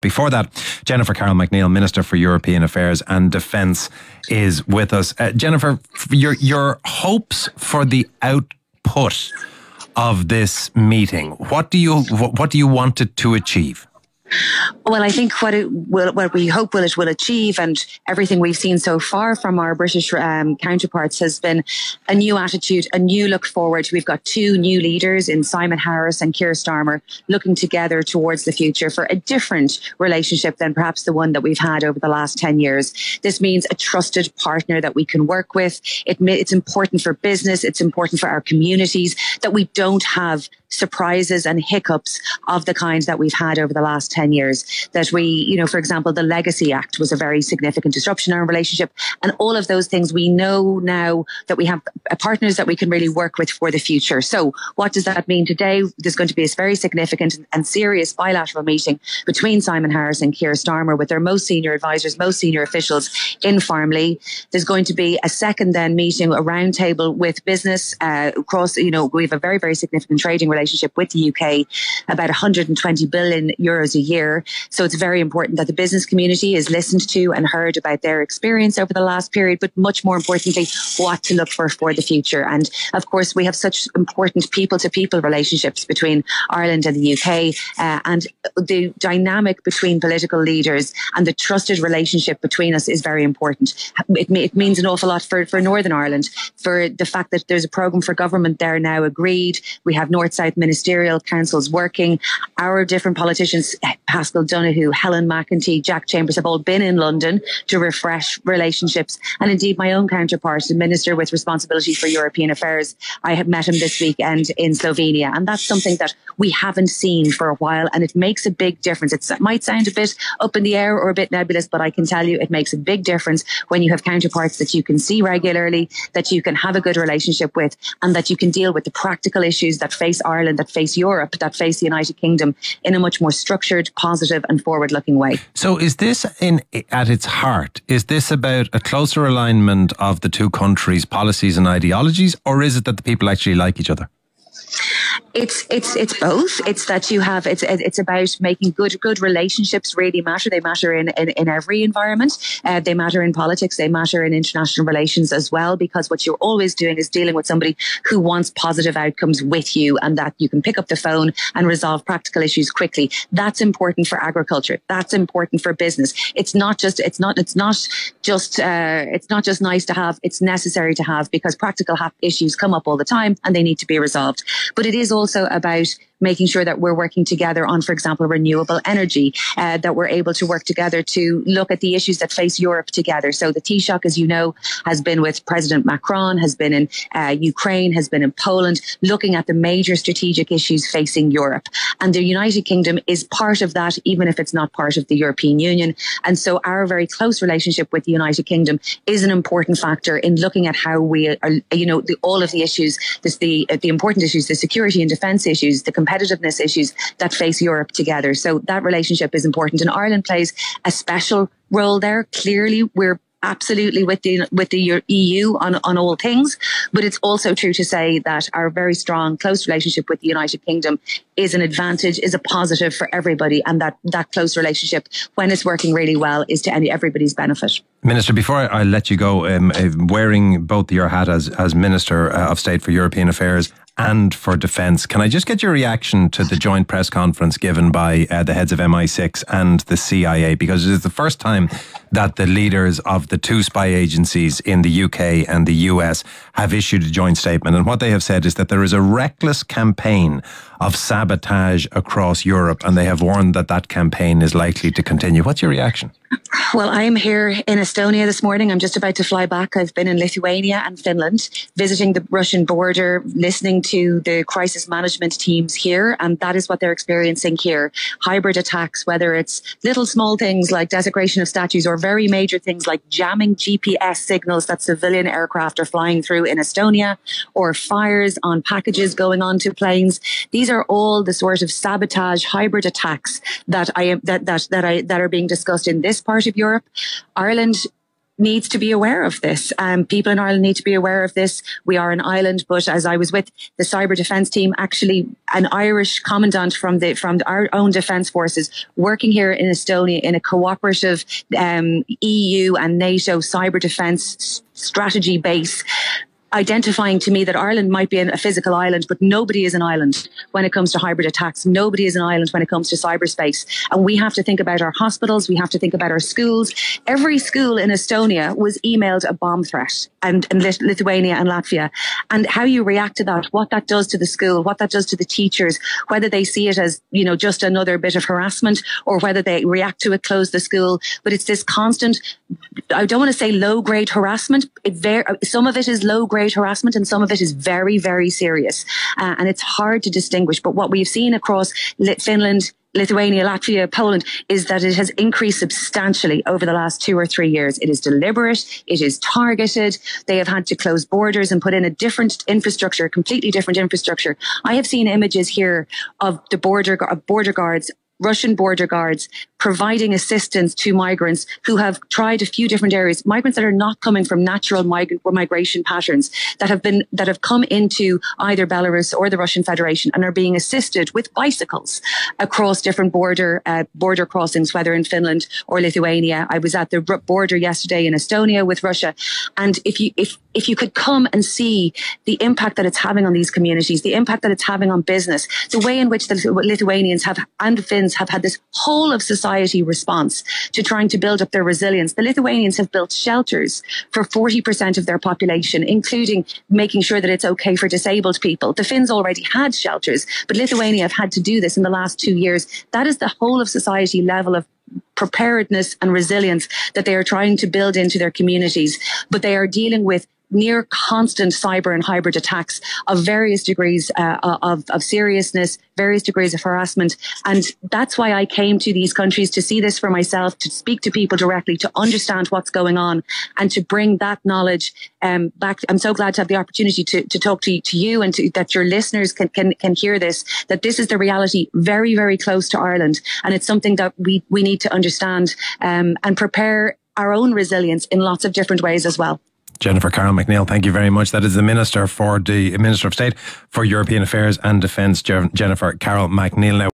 Before that, Jennifer Carroll McNeill, Minister for European Affairs and Defence, is with us. Jennifer, your hopes for the output of this meeting, what do you want it to achieve? Well, I think what we hope it will achieve, and everything we've seen so far from our British counterparts, has been a new attitude, a new look forward. We've got two new leaders in Simon Harris and Keir Starmer looking together towards the future for a different relationship than perhaps the one that we've had over the last 10 years. This means a trusted partner that we can work with. It's important for business. It's important for our communities that we don't have surprises and hiccups of the kind that we've had over the last 10 years. That we, for example, the Legacy Act was a very significant disruption in our relationship. And all of those things, we know now that we have partners that we can really work with for the future. So what does that mean today? There's going to be a very significant and serious bilateral meeting between Simon Harris and Keir Starmer with their most senior advisors, most senior officials in Farmley. There's going to be a second then meeting, a roundtable with business across, we have a very, very significant trading relationship with the UK, about 120 billion euros a year. So it's very important that the business community is listened to and heard about their experience over the last period, but much more importantly, what to look for the future. And of course, we have such important people-to-people relationships between Ireland and the UK, and the dynamic between political leaders and the trusted relationship between us is very important. It means an awful lot for Northern Ireland, for the fact that there's a programme for government there now agreed. We have North-South ministerial councils working. Our different politicians, Pascal Donoghue, Helen McEntee, Jack Chambers, have all been in London to refresh relationships. And indeed, my own counterpart, the Minister with responsibility for European affairs, I have met him this weekend in Slovenia. And that's something that we haven't seen for a while. And it makes a big difference. It might sound a bit up in the air or a bit nebulous, but I can tell you it makes a big difference when you have counterparts that you can see regularly, that you can have a good relationship with, and that you can deal with the practical issues that face Ireland, that face Europe, that face the United Kingdom in a much more structured, positive and forward-looking way. So is this, at its heart, is this about a closer alignment of the two countries' policies and ideologies, or is it that the people actually like each other? It's both. It's that you have, it's about making good relationships really matter. They matter in every environment. They matter in politics. They matter in international relations as well, because what you're always doing is dealing with somebody who wants positive outcomes with you, and that you can pick up the phone and resolve practical issues quickly. That's important for agriculture. That's important for business. It's not just nice to have. It's necessary to have, because practical issues come up all the time and they need to be resolved. But it is also about making sure that we're working together on, for example, renewable energy, that we're able to work together to look at the issues that face Europe together. So the Taoiseach, as you know, has been with President Macron, has been in Ukraine, has been in Poland, looking at the major strategic issues facing Europe. And the United Kingdom is part of that, even if it's not part of the European Union. And so our very close relationship with the United Kingdom is an important factor in looking at how we are, all of the issues, the important issues, the security and defence issues, the competitiveness issues that face Europe together. So that relationship is important, and Ireland plays a special role there. Clearly, we're absolutely with the EU on all things, but it's also true to say that our very strong, close relationship with the United Kingdom is an advantage, is a positive for everybody, and that close relationship, when it's working really well, is to everybody's benefit. Minister, before I let you go, wearing both your hat as Minister of State for European Affairs and for Defence, can I just get your reaction to the joint press conference given by the heads of MI6 and the CIA? Because it is the first time that the leaders of the two spy agencies in the UK and the US have issued a joint statement. And what they have said is that there is a reckless campaign of sabotage across Europe, and they have warned that that campaign is likely to continue. What's your reaction? Well, I'm here in Estonia this morning. I'm just about to fly back. I've been in Lithuania and Finland, visiting the Russian border, listening to the crisis management teams here, and that is what they're experiencing here. Hybrid attacks, whether it's little small things like desecration of statues, or very major things like jamming GPS signals that civilian aircraft are flying through in Estonia, or fires on packages going onto planes. These are all the sort of sabotage, hybrid attacks that are being discussed in this part of Europe. Ireland needs to be aware of this. People in Ireland need to be aware of this. We are an island, but as I was with the cyber defence team, actually an Irish commandant from our own defence forces working here in Estonia in a cooperative EU and NATO cyber defence strategy base, identifying to me that Ireland might be a physical island, but nobody is an island when it comes to hybrid attacks. Nobody is an island when it comes to cyberspace. And we have to think about our hospitals. We have to think about our schools. Every school in Estonia was emailed a bomb threat, and in Lithuania and Latvia. And how you react to that, what that does to the school, what that does to the teachers, whether they see it as, just another bit of harassment, or whether they react to it, close the school. But it's this constant, I don't want to say low grade harassment. Some of it is low grade harassment and some of it is very, very serious. And it's hard to distinguish. But what we've seen across Finland, Lithuania, Latvia, Poland is that it has increased substantially over the last 2 or 3 years. It is deliberate. It is targeted. They have had to close borders and put in a different infrastructure, a completely different infrastructure. I have seen images here of the border guards, Russian border guards, providing assistance to migrants who have tried a few different areas, migrants that are not coming from natural migration patterns, that have come into either Belarus or the Russian Federation and are being assisted with bicycles across different border crossings, whether in Finland or Lithuania. I was at the border yesterday in Estonia with Russia, and if you could come and see the impact that it's having on these communities, the impact that it's having on business, the way in which the Lithuanians and Finns have had this whole of society response to trying to build up their resilience. The Lithuanians have built shelters for 40% of their population, including making sure that it's okay for disabled people. The Finns already had shelters, but Lithuania have had to do this in the last 2 years. That is the whole of society level of preparedness and resilience that they are trying to build into their communities. But they are dealing with near constant cyber and hybrid attacks of various degrees of seriousness, various degrees of harassment. And that's why I came to these countries, to see this for myself, to speak to people directly, to understand what's going on, and to bring that knowledge back. I'm so glad to have the opportunity to talk to you and that your listeners can hear this, that this is the reality very, very close to Ireland. And it's something that we need to understand and prepare our own resilience in lots of different ways as well. Jennifer Carroll MacNeill, thank you very much. That is the Minister of State for European Affairs and Defence, Jennifer Carroll MacNeill. Now,